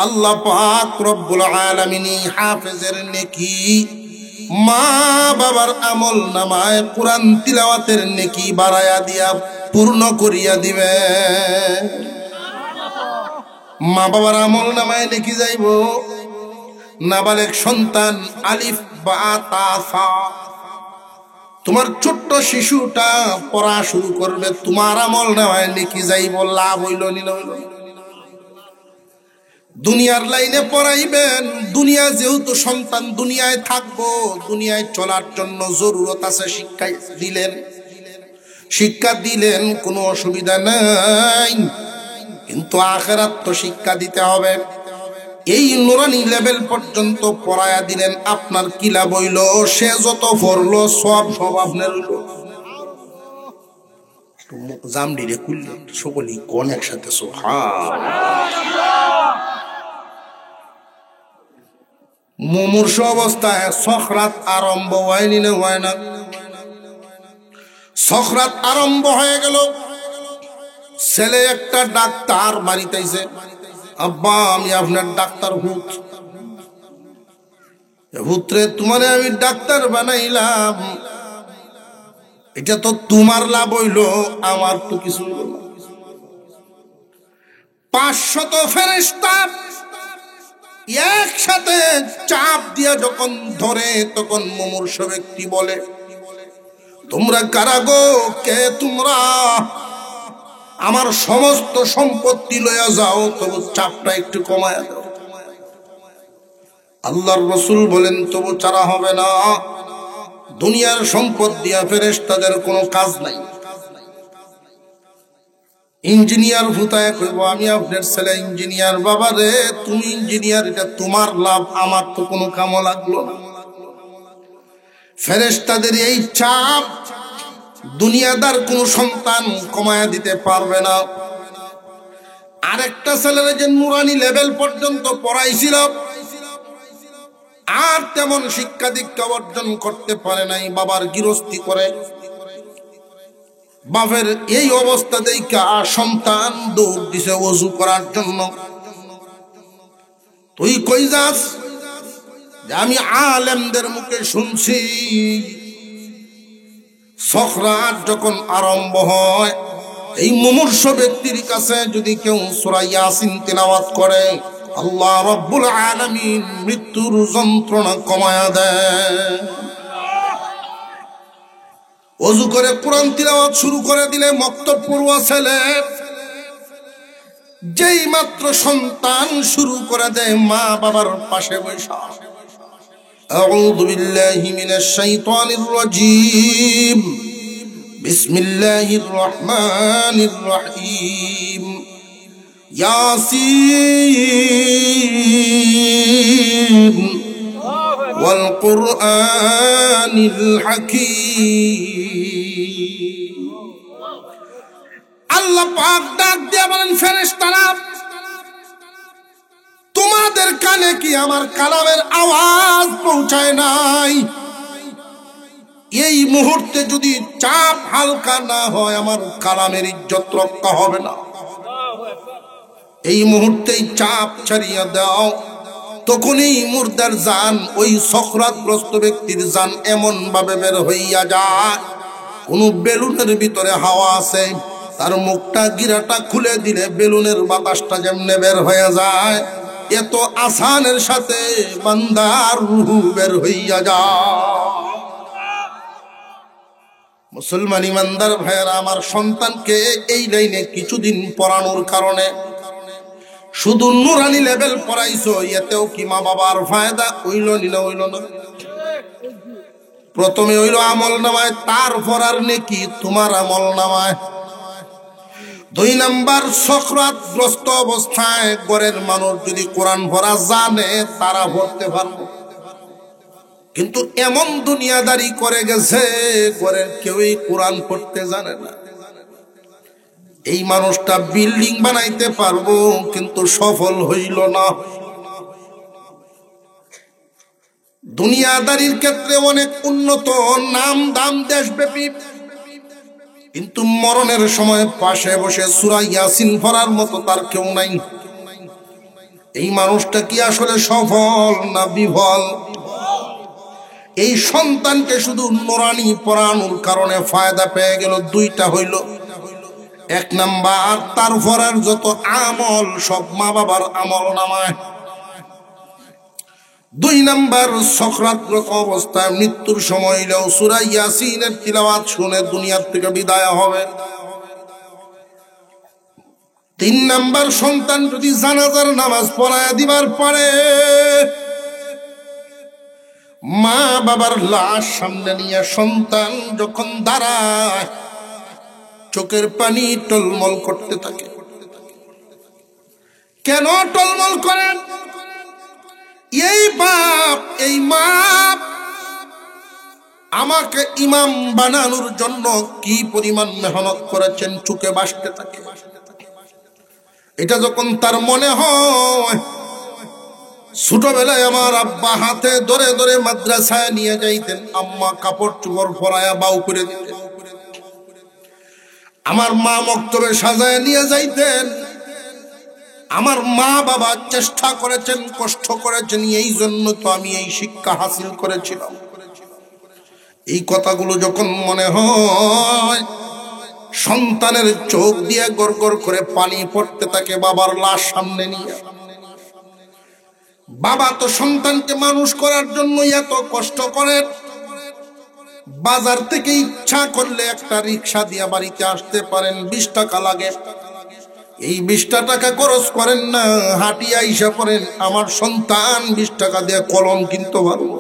আল্লাহ পাক রব্বুল আলামিন হাফেজের নেকি মা বাবার আমল নামায় কোরআন তিলাওয়াতের নেকি বাড়ায়া দিয়া পূর্ণ করিয়া দিবে। মা বাবার আমল নামায় নেকি যাইব, নাবালেগ সন্তান আলিফ বা তা সা, তোমার ছোট্ট শিশুটা পড়া শুরু করবে, তোমার আমল নামায় নেকি যাইব, লাভ হইল নিল হইল। দুনিয়ার লাইনে পড়াইবেন, দুনিয়া যেহেতু সন্তান দুনিয়ায় থাকবো, দুনিয়ায় চলার জন্য জরুরত আছে, শিক্ষা দিলেন কোনো অসুবিধা নাই, কিন্তু আখিরাত তো শিক্ষা দিতে হবে। এই নুরানি লেভেল পর্যন্ত পড়ায়া দিলেন, আপনার কি লাভ হইল? সে যত পড়লো সব আপনার হইল। জামডিরে খুললেন সকলেই কোন একসাথে সুবহানাল্লাহ। মুমূর্ষ অবস্থায় সখরাত আরম্ভ হয়নি না হয় না? সখরাত আরম্ভ হয়ে গেল। ছেলে একটা ডাক্তার বাড়িতেছে, আব্বা আমি আপনার ডাক্তার ভূত। ভূতরে তোমারে আমি ডাক্তার বানাইলাম, এটা তো তোমার লাভ হইল, আমার তো কিছু হইল না। 500 ফেরেশতা একসাথে চাপ দিয়া যখন ধরে, তখন মুমূর্ষ ব্যক্তি বলে, তোমরা কারা গো? কে তোমরা? আমার সমস্ত সম্পত্তি লইয়া যাও, তবু চাপটা একটু কমায়া দাও। আল্লাহর রাসূল বলেন, তবু ছাড়া হবে না। দুনিয়ার সম্পদ দিয়া ফেরেশতাদের কোনো কাজ নাই। ইঞ্জিনিয়ার ভূতায় কইব, আমি আপনার ছেলে ইঞ্জিনিয়ার। বাবা রে, তুমি ইঞ্জিনিয়ার, এটা তোমার লাভ, আমার তো কোনো কামও লাগলো না। ফেরেশতাদের এই চাপ দুনিয়াদার কোন সন্তান কমায়া দিতে পারবে না। আরেকটা ছেলের যে নুরানি লেভেল পর্যন্ত পড়াইছিল, আর তেমন শিক্ষা দীক্ষা অর্জন করতে পারে নাই, বাবার গৃহস্থী করে। বাপের এই অবস্থা দেখা সন্তান দৌড় দিছে ওযু করার জন্য। তুই কই যাস? আমি আলেমদের মুখে শুনছি, সখরাত যখন আরম্ভ হয়, এই মুমূর্ষ ব্যক্তির কাছে যদি কেউ সূরা ইয়াসিন তিলাওয়াত করে, আল্লাহ রাব্বুল আলামিন মৃত্যুর যন্ত্রণা কমায়া দেয়। ওযু করে কোরআন তিলাওয়াত শুরু করে দিলে মক্তব পড়ুয়া ছেলে যেই মাত্র সন্তান শুরু করে দেয়, মা বাবার পাশে বসা, আউযু বিল্লাহি মিনাশ শাইতানির রাজীম, বিসমিল্লাহির রহমানির রহিম, ইয়াসিন ওয়াল কুরআনিল হাকীম। আল্লাহ পাক ডাক দিয়ে বলেন, ফেরেশতারা, তোমাদের কানে কি আমার কালামের আওয়াজ পৌঁছায় নাই? এই মুহূর্তে যদি চাপ হালকা না হয়, আমার কালামের ইজ্জত রক্ষা হবে না। এই মুহূর্তেই চাপ ছাড়িয়ে দাও। তখনই মুর্দার জান, ওই সখরাতগ্রস্ত ব্যক্তির জান এমন ভাবে বের হইয়া যায়, কোন বেলুনের ভিতরে হাওয়া আছে, তার মুখটা গিরাটা খুলে দিলে বেলুনের বাতাসটা যেমনে বের হয়ে যায়, এত আসানের সাথে বান্দার রূহ বের হইয়া যায়। মুসলমান ইমানদার ভাইয়েরা, আমার সন্তানকে এই লাইনে কিছুদিন পড়ানোর কারণে শুধু নুরানি লেভেল পড়াইছো, এতেও কি মা বাবার ফায়দা হইল না? হইল না? প্রথমে হইল আমল নামায়, তারপর আর নেকি তোমার আমল নামায়। 2 নাম্বার, সখরাতগ্রস্ত অবস্থায় ঘরের মানুষ যদি কোরআন পড়া জানে, তারা পড়তে পারবে। কিন্তু এমন দুনিয়াদারি করে গেছে, ঘরের কেউই কোরআন পড়তে জানে না। এই মানুষটা বিল্ডিং বানাইতে পারবো, কিন্তু সফল হইল না। দুনিয়াদারির ক্ষেত্রে অনেক উন্নত, নাম দাম দেশব্যাপী, কিন্তু মরণের সময় পাশে বসে সূরা ইয়াসিন পড়ার মতো তার কেউ নাই। এই মানুষটা কি আসলে সফল না বিফল? এই সন্তানকে শুধু নুরানি পড়ানোর কারণে ফায়দা পেয়ে গেল। 2টা হইল, 1 নাম্বার, তারপরের যত আমল সব মা বাবার আমল নামায়। 2 নাম্বার, সখরাতরত অবস্থায় মৃত্যুর সময় হইলেও সূরা ইয়াসিনের তিলাওয়াত শুনে দুনিয়ার থেকে বিদায় হবে। 3 নাম্বার, সন্তান যদি জানাজার নামাজ পড়ায় দিবার পারে, মা বাবার লাশ সামনে নিয়ে সন্তান যখন দাঁড়ায়, চোখের পানি টলমল করতে থাকে। কেন টলমল করে? এই বাপ, এই মা আমাকে ইমাম বানানোর জন্য কি পরিমাণ মেহনত করেছেন, চোখে ভাসতে থাকে। এটা যখন তার মনে হয়, ছোটবেলায় আমার আব্বা হাতে ধরে ধরে মাদ্রাসায় নিয়ে যাইতেন, আম্মা কাপড় চোপড় পরায়া বাউ করে দিতেন। আমার মা মক্তবে সাজায় নিয়ে যাইতেন। আমার মা বাবা চেষ্টা করেছেন, কষ্ট করেছেন, এই জন্য তো আমি এই শিক্ষা হাসিল করেছিলাম। এই কথাগুলো যখন মনে হয়, সন্তানের চোখ দিয়ে গড় গড় করে পানি পড়তে থাকে বাবার লাশ সামনে নিয়ে। বাবা তো সন্তানকে মানুষ করার জন্য এত কষ্ট করেন, বাজার থেকে ইচ্ছা করলে একটা রিক্সা দিয়ে বাড়িতে আসতে পারেন, 20 টাকা লাগে। এই 20 টাকা খরচ করেন না, হাটিয়া আইসা পড়েন, আমার সন্তান 20 টাকা দিয়ে কলম কিনতে পারবো,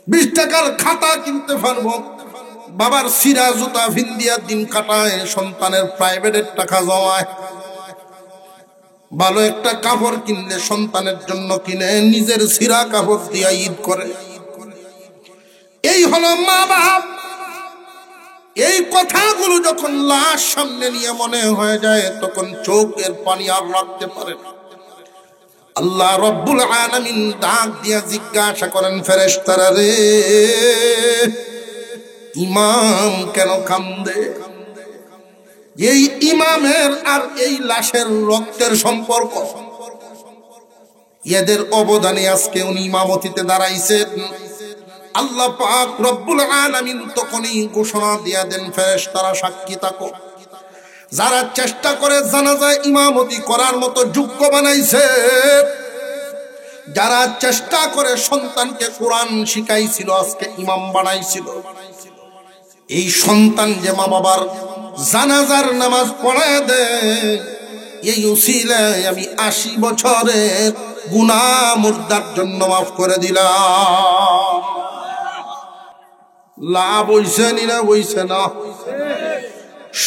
20 টাকার খাতা কিনতে পারবো। বাবার সিরা জুতা ভিন্দিয়া দিন কাটায়, সন্তানের প্রাইভেটের টাকা জমায়। ভালো একটা কাপড় কিনলে সন্তানের জন্য কিনে, নিজের সিরা কাপড় দিয়া ঈদ করে। এই হলো মা বাপ। এই কথাগুলো যখন লাশ সামনে নিয়ে মনে হয়ে যায়, তখন চোখের পানি আর রাখতে পারে না। আল্লাহ রব্বুল আলামিন ডাক দিয়া জিজ্ঞাসা করেন, ফেরেশতারা রে, ইমাম কেন কান্দে? এই ইমামের আর এই লাশের রক্তের সম্পর্ক, এদের অবদানে আজকে উনি ইমামতিতে দাঁড়াইছেন। আল্লাহ পাক রব্বুল আলামিন তখনই ঘোষণা দিয়া দেন, ফেরেশতারা সাক্ষী থাকো। যারা চেষ্টা করে জানাজায় ইমামতি করার মতো যোগ্য বানাইছে, যারা চেষ্টা করে সন্তানকে কোরআন শিখাইছিল, আজকে ইমাম বানাইছিল, এই সন্তান যে মা বাবার জানাজার নামাজ পড়ায় দেয়, এই উসিলায় আমি 80 বছরের গুনাহ মুর্দার জন্য মাফ করে দিলাম। লাভ হইছে না হইছে না?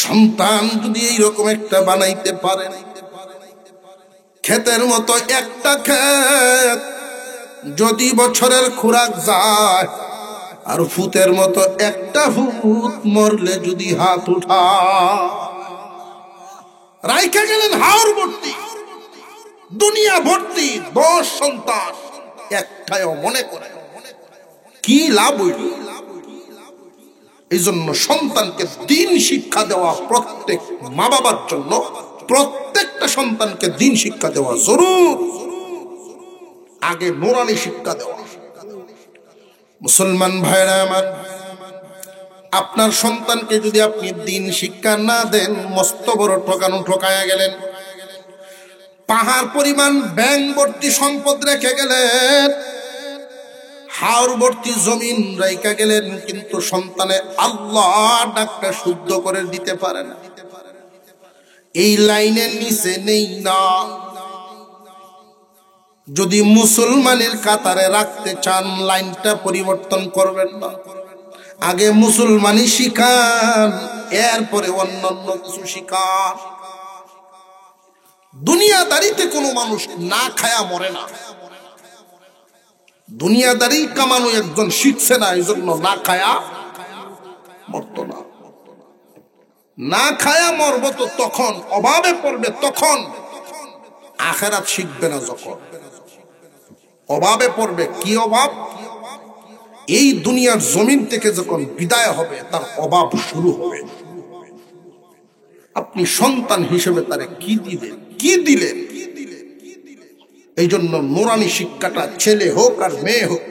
সন্তান যদি এইরকম একটা বানাইতে পারে, ক্ষেতের মতো একটা ক্ষেত যদি বছরের খোরাক যায়, আর ফুতের মতো একটা ফুত মরলে যদি হাত উঠা, রাইখা গেলেন হাওর ভর্তি, দুনিয়া ভর্তি 10 সন্তান, একটাও মনে করে কি লাভ হইল? এই জন্য সন্তানকে দ্বীন শিক্ষা দেওয়া প্রত্যেক মা বাবার জন্য, প্রত্যেকটা সন্তানকে দ্বীন শিক্ষা দেওয়া জরুর। আগে নুরানি শিক্ষা দেওয়া। মুসলমান ভাইরা আমার, আপনার সন্তানকে যদি আপনি দ্বীন শিক্ষা না দেন, মস্ত বড় ঠকানো ঠকায়া গেলেন। পাহাড় পরিমাণ ব্যাংক ভর্তি সম্পদ রেখে গেলেন, হাওর ভর্তি জমিন রাইখা গেলেন, কিন্তু সন্তানে আল্লাহ ডাকটা শুদ্ধ করে দিতে পারে না। এই লাইনের নিচে নেই না। যদি মুসলমানের কাতারে রাখতে চান, লাইনটা পরিবর্তন করবেন না। আগে মুসলমানি শিখান, এরপরে অন্যান্য কিছু শিখান। দুনিয়াদারিতে কোনো মানুষ না খায়া মরে না। দুনিয়াদারি কামানো একজন শিখছে না, এই জন্য না খায়া মরত না। না খায়া মরব তো তখন, অভাবে পড়বে তখন, আখিরাত শিখবে না যখন। অভাবে পড়বে, কি অভাব? এই দুনিয়ার জমিন থেকে যখন বিদায় হবে, তার অভাব শুরু হবে। আপনি সন্তান হিসেবে তারে কি দিলেন, কি দিলেন? এই জন্য নুরানি শিক্ষাটা, ছেলে হোক আর মেয়ে হোক,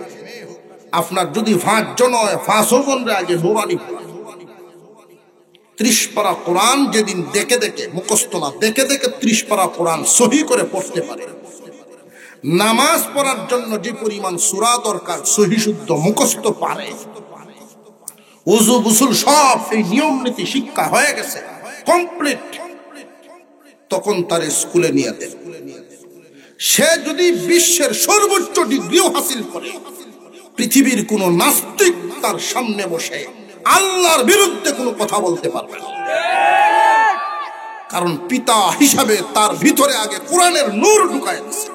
আপনার যদি 5 জন হয়, 5 জনের আগে নুরানি পড়া। 30 পারা কোরআন যেদিন দেখে দেখে, মুখস্থ না, দেখে দেখে 30 পারা কোরআন সহি করে পড়তে পারে। নামাজ পড়ার জন্য যে পরিমাণ সূরা দরকার, সহি শুদ্ধ মুখস্থ পারে, ওযু গোসল সব এই নিয়ম নীতি শিক্ষা হয়ে গেছে, কমপ্লিট, তখন তার স্কুলে নিয়ে দেন। সে যদি বিশ্বের সর্বোচ্চ ডিগ্রিও হাসিল করে, পৃথিবীর কোন নাস্তিক তার সামনে বসে আল্লাহর বিরুদ্ধে কোনো কথা বলতে পারবে না। কারণ পিতা হিসাবে তার ভিতরে আগে কোরআনের নূর ঢুকায় দিয়েছে।